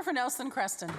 Member for Nelson Creston.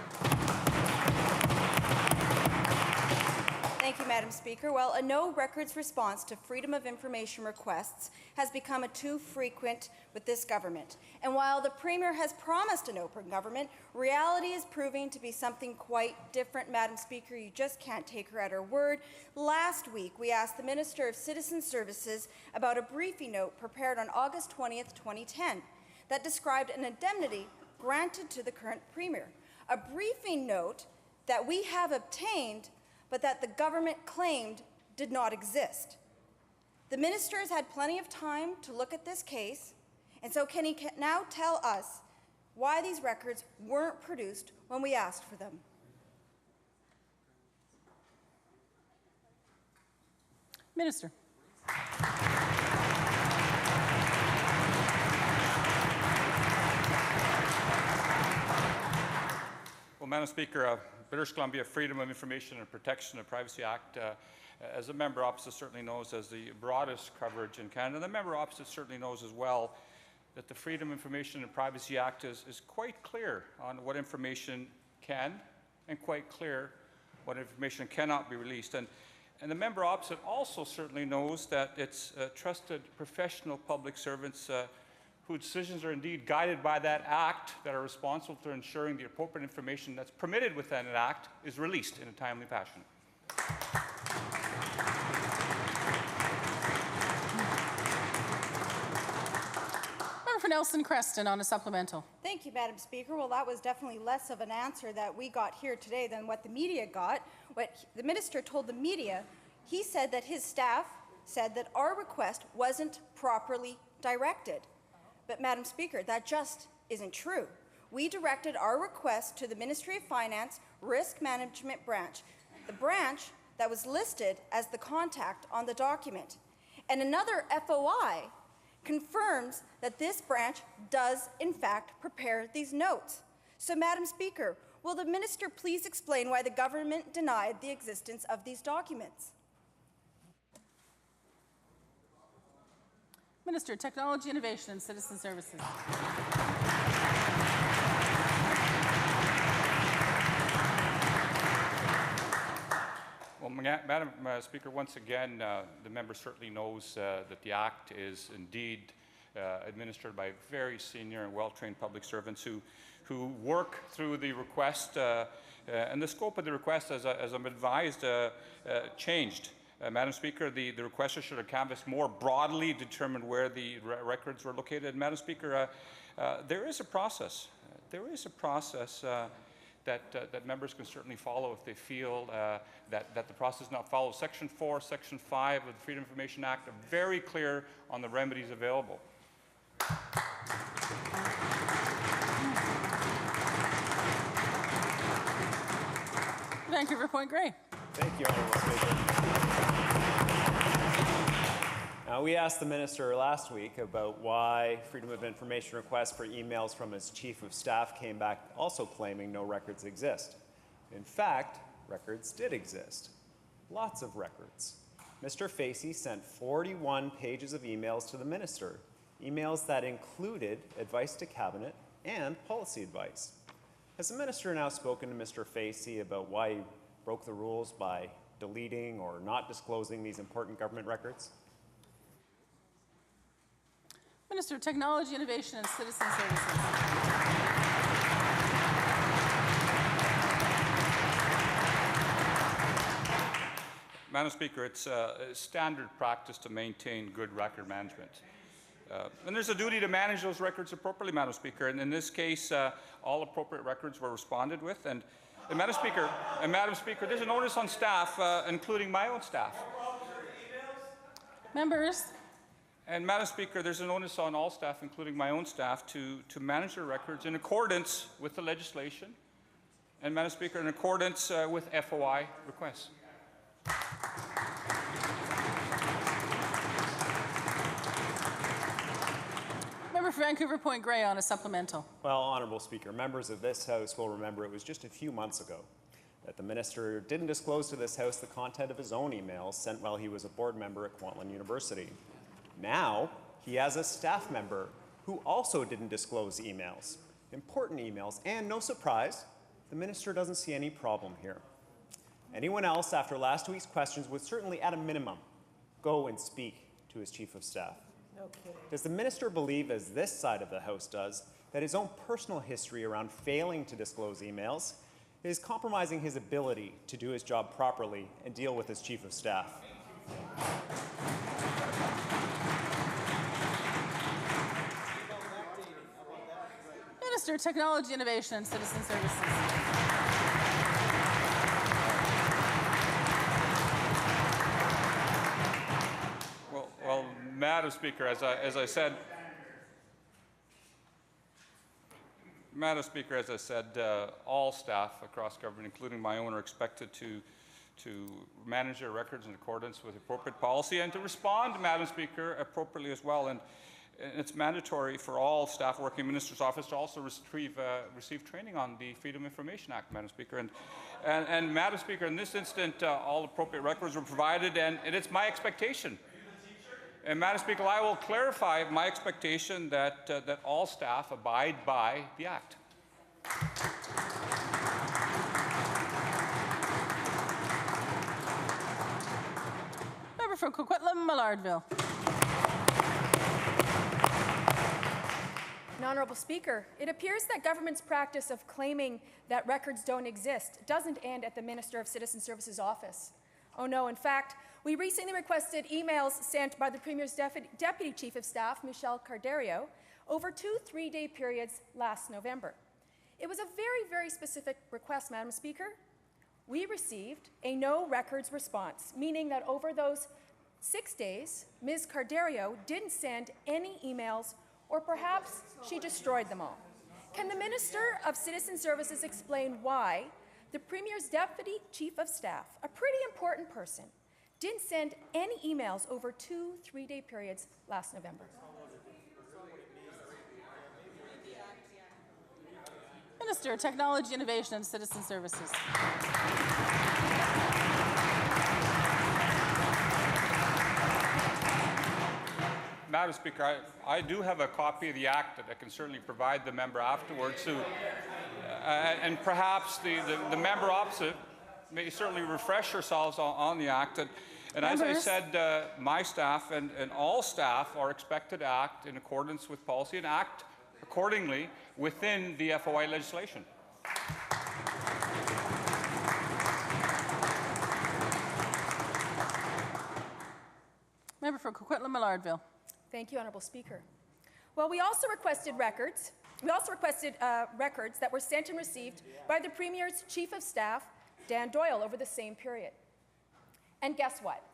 Thank you, Madam Speaker. Well, a no records response to Freedom of Information requests has become too frequent with this government. And while the Premier has promised an open government, reality is proving to be something quite different, Madam Speaker. You just can't take her at her word. Last week, we asked the Minister of Citizen Services about a briefing note prepared on August 20th, 2010, that described an indemnity granted to the current Premier. A briefing note that we have obtained but that the government claimed did not exist. The minister has had plenty of time to look at this case, and so can he now tell us why these records weren't produced when we asked for them? Minister. Well, Madam Speaker, British Columbia Freedom of Information and Protection of Privacy Act, as the member opposite certainly knows, has the broadest coverage in Canada. The member opposite certainly knows as well that the Freedom of Information and Privacy Act is quite clear on what information can and quite clear what information cannot be released. And the member opposite also certainly knows that it's trusted professional public servants whose decisions are indeed guided by that Act that are responsible for ensuring the appropriate information that's permitted within an Act is released in a timely fashion. Member for Nelson Creston on a supplemental. Thank you, Madam Speaker. Well, that was definitely less of an answer that we got here today than what the media got. What the minister told the media, he said that his staff said that our request wasn't properly directed. But, Madam Speaker, that just isn't true. We directed our request to the Ministry of Finance Risk Management Branch, the branch that was listed as the contact on the document. And another FOI confirms that this branch does, in fact, prepare these notes. So, Madam Speaker, will the minister please explain why the government denied the existence of these documents? Minister of Technology, Innovation and Citizen Services. Well, Madam Speaker, once again, the member certainly knows that the Act is indeed administered by very senior and well-trained public servants who work through the request, and the scope of the request, as I'm advised, changed. Madam Speaker, the requester should have canvassed more broadly, determined where the records were located. Madam Speaker, there is a process. There is a process that members can certainly follow if they feel that the process is not followed. Section 4, Section 5 of the Freedom of Information Act are very clear on the remedies available. Vancouver Point Grey. Thank you, Honourable Speaker. Now, we asked the minister last week about why Freedom of Information requests for emails from his chief of staff came back also claiming no records exist. In fact, records did exist. Lots of records. Mr. Facey sent 41 pages of emails to the minister, emails that included advice to cabinet and policy advice. Has the minister now spoken to Mr. Facey about why he broke the rules by deleting or not disclosing these important government records? Minister of Technology, Innovation and Citizen Services. Madam Speaker, it's standard practice to maintain good record management. And there's a duty to manage those records appropriately, Madam Speaker. And in this case, all appropriate records were responded with. And Madam Speaker, there's an onus on staff, including my own staff. Members. And Madam Speaker, there's an onus on all staff, including my own staff, to manage their records in accordance with the legislation. And Madam Speaker, in accordance with FOI requests. Member for Vancouver Point Grey on a supplemental. Well, Honourable Speaker, members of this House will remember it was just a few months ago that the minister didn't disclose to this House the content of his own emails sent while he was a board member at Kwantlen University. Now, he has a staff member who also didn't disclose emails. important emails, and no surprise, the minister doesn't see any problem here. Anyone else after last week's questions would certainly, at a minimum, go and speak to his chief of staff. No kidding. Does the minister believe, as this side of the House does, that his own personal history around failing to disclose emails is compromising his ability to do his job properly and deal with his chief of staff? Minister of Technology, Innovation and Citizen Services. Well, Madam Speaker, as I said, all staff across government, including my own, are expected to manage their records in accordance with appropriate policy and to respond, Madam Speaker, appropriately as well. And it's mandatory for all staff working in the Minister's office to also receive training on the Freedom of Information Act, Madam Speaker. And Madam Speaker, in this instant, all appropriate records were provided, and it's my expectation. And Madam Speaker, I will clarify my expectation that all staff abide by the Act. Member for Coquitlam-Millardville. Honourable Speaker, it appears that government's practice of claiming that records don't exist doesn't end at the Minister of Citizen Services office. Oh no, in fact, we recently requested emails sent by the Premier's Deputy Chief of Staff, Michelle Carderio, over 2 3-day periods last November. It was a very, very specific request, Madam Speaker. We received a no records response, meaning that over those 6 days, Ms. Carderio didn't send any emails, or perhaps she destroyed them all. Can the Minister of Citizen Services explain why the Premier's Deputy Chief of Staff, a pretty important person, didn't send any emails over 2 3-day periods last November? Minister of Technology, Innovation and Citizen Services. Madam Speaker, I do have a copy of the Act that I can certainly provide the member afterwards. And perhaps the member opposite may certainly refresh yourselves on the Act. And as I said, my staff and all staff are expected to act in accordance with policy and act accordingly within the FOI legislation. Member for Coquitlam-Millardville. Thank you, Honourable Speaker. Well, we also requested records. Records that were sent and received by the Premier's Chief of Staff, Dan Doyle, over the same period. And guess what?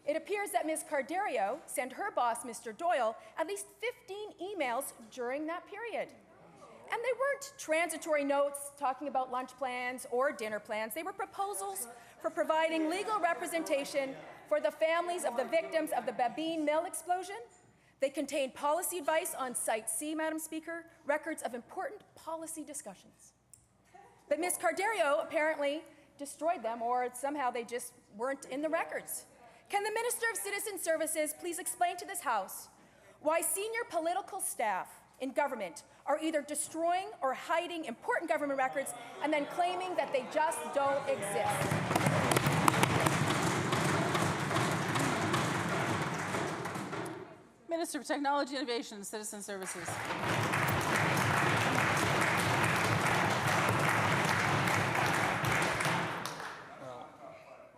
It appears that Ms. Carderio sent her boss, Mr. Doyle, at least 15 emails during that period. And they weren't transitory notes talking about lunch plans or dinner plans. They were proposals for providing legal representation for the families of the victims of the Babine Mill explosion. They contained policy advice on Site C, Madam Speaker, records of important policy discussions. But Ms. Carderio apparently destroyed them, or somehow they just weren't in the records. Can the Minister of Citizen Services please explain to this House why senior political staff in government are either destroying or hiding important government records and then claiming that they just don't exist? Minister of Technology, Innovation and Citizen Services.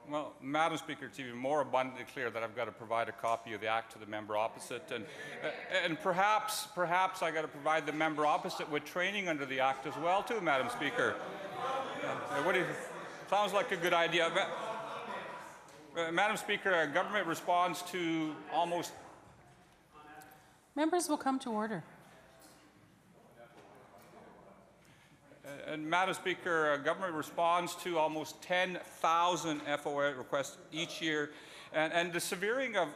Well, Madam Speaker, it's even more abundantly clear that I've got to provide a copy of the Act to the member opposite, and perhaps I've got to provide the member opposite with training under the Act as well, too, Madam Speaker. What do you? Sounds like a good idea. Madam Speaker, government responds to almost. Members will come to order. And Madam Speaker, government responds to almost 10,000 FOI requests each year, and the severing of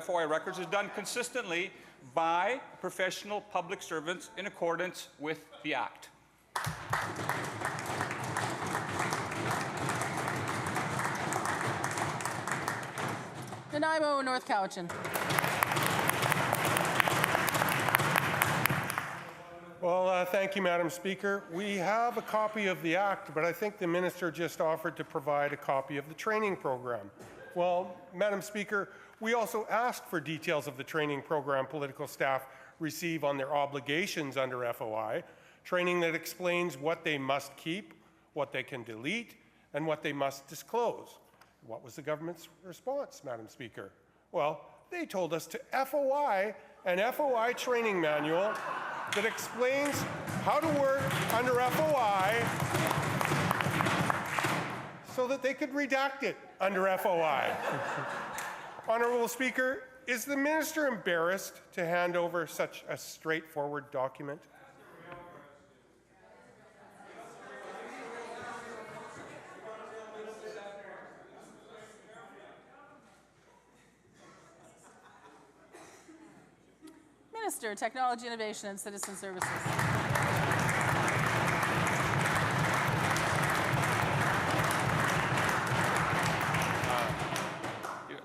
FOI records is done consistently by professional public servants in accordance with the Act. Nanaimo, North Cowichan. Well, thank you, Madam Speaker. We have a copy of the Act, but I think the Minister just offered to provide a copy of the training program. Well, Madam Speaker, we also asked for details of the training program political staff receive on their obligations under FOI, training that explains what they must keep, what they can delete, and what they must disclose. What was the government's response, Madam Speaker? Well, they told us to FOI an FOI training manual that explains how to work under FOI so that they could redact it under FOI. Honourable Speaker, is the Minister embarrassed to hand over such a straightforward document? Minister, Technology, Innovation and Citizen Services.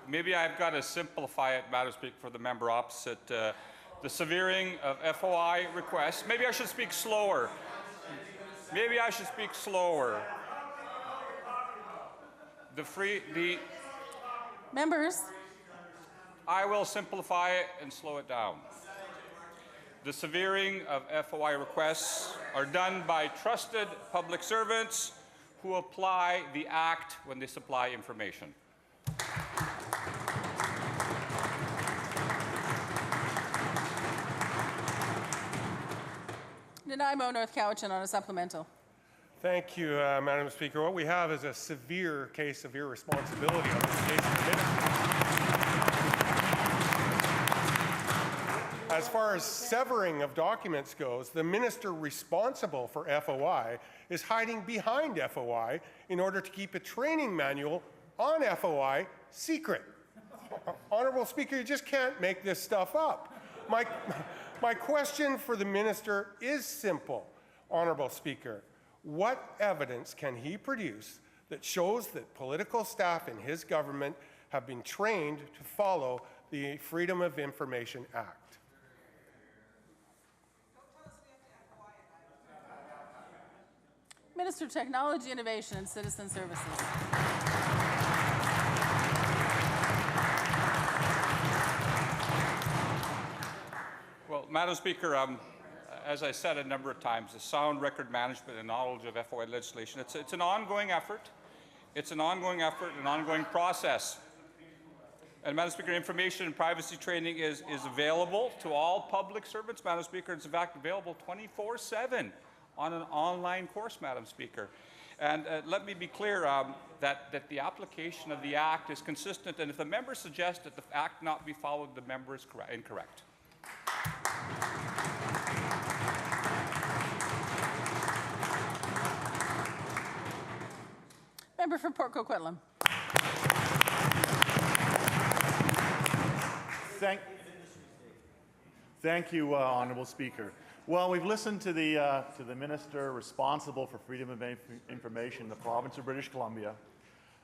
Maybe I've got to simplify it, Madam Speaker, for the member opposite. The severing of FOI requests. Maybe I should speak slower. Maybe I should speak slower. Members. I will simplify it and slow it down. The severing of FOI requests are done by trusted public servants who apply the Act when they supply information. Nanaimo, North Cowichan on a supplemental. Thank you, Madam Speaker. What we have is a severe case of irresponsibility on this case of the Minister. As far as severing of documents goes, the Minister responsible for FOI is hiding behind FOI in order to keep a training manual on FOI secret. Honourable Speaker, you just can't make this stuff up. My question for the Minister is simple, Honourable Speaker. What evidence can he produce that shows that political staff in his government have been trained to follow the Freedom of Information Act? Minister of Technology, Innovation and Citizen Services. Well, Madam Speaker, as I said a number of times, the sound record management and knowledge of FOI legislation, it's an ongoing effort. It's an ongoing effort, an ongoing process. And, Madam Speaker, information and privacy training is available to all public servants, Madam Speaker. It's, in fact, available 24/7 on an online course, Madam Speaker. And let me be clear that the application of the Act is consistent, and if the member suggests that the Act not be followed, the member is incorrect. Member for Port Coquitlam. Thank you, Honourable Speaker. Well, we've listened to the Minister responsible for freedom of information in the province of British Columbia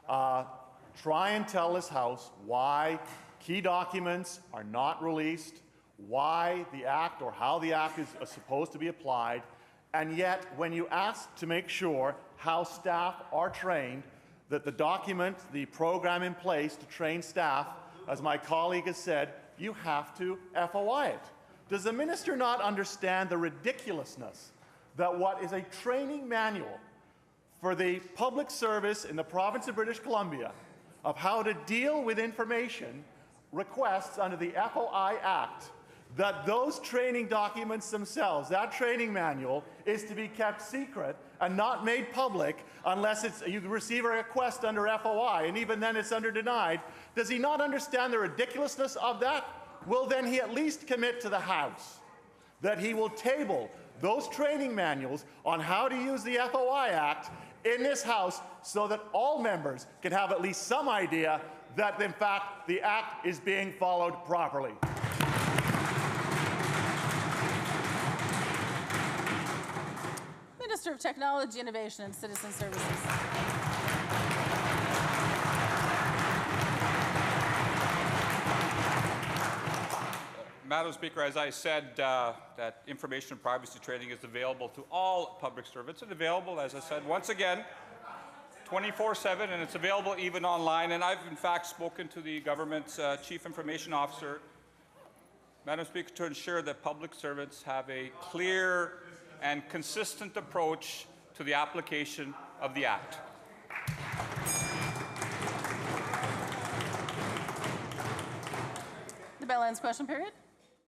try and tell this House why key documents are not released, why the Act or how the Act is supposed to be applied, and yet when you ask to make sure how staff are trained, that the document, the program in place to train staff, as my colleague has said, you have to FOI it. Does the Minister not understand the ridiculousness that what is a training manual for the public service in the province of British Columbia of how to deal with information requests under the FOI Act, that those training documents themselves, that training manual, is to be kept secret and not made public unless you receive a request under FOI, and even then it's under denied? Does he not understand the ridiculousness of that? Will then he at least commit to the House that he will table those training manuals on how to use the FOI Act in this House so that all members can have at least some idea that, in fact, the Act is being followed properly? Minister of Technology, Innovation and Citizen Services. Madam Speaker, as I said, that information and privacy training is available to all public servants and available, as I said, once again, 24/7, and it's available even online. And I've, in fact, spoken to the government's Chief Information Officer, Madam Speaker, to ensure that public servants have a clear and consistent approach to the application of the Act. The Bell ends question period.